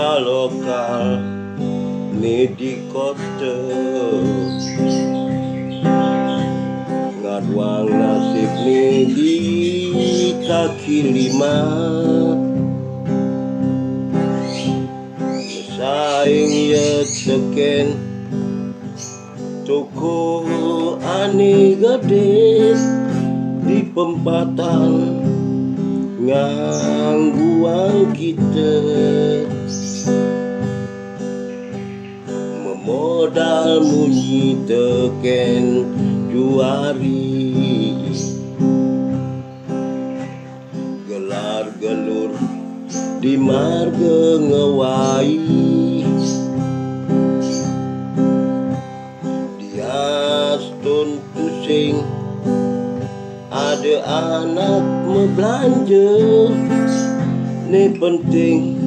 lokal ni di kota ngaduang nasib ni di kaki lima saing ya teken toko ani gede di pempatan ngangguang kita memodal munyi teken juari gelar gelur di marga ngewai dias tuntusing ada anak membelanja ni penting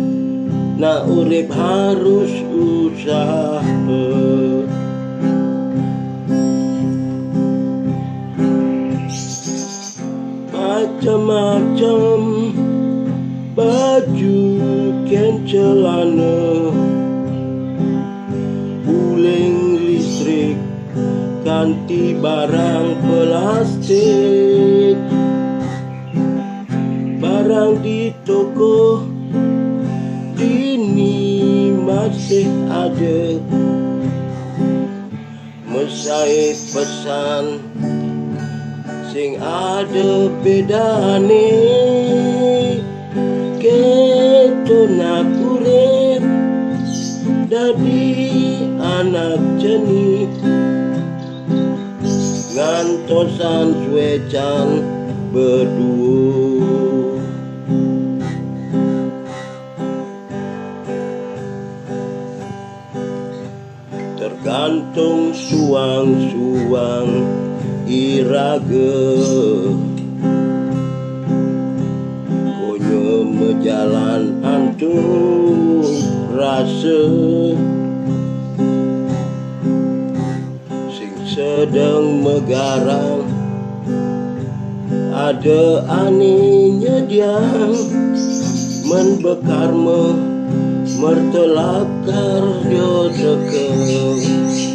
nak urip harus usaha macam-macam baju ken celana uling listrik ganti barang plastik barang di toko ini masih ada mesai pesan sing ada bedane keto nak urip dadi anak jenis ngantosan suecan berdua tergantung suang-suang iraga konyo mejalan antum rasa sing sedang megarang ada aninya dia menbekar mertelakar dia dekat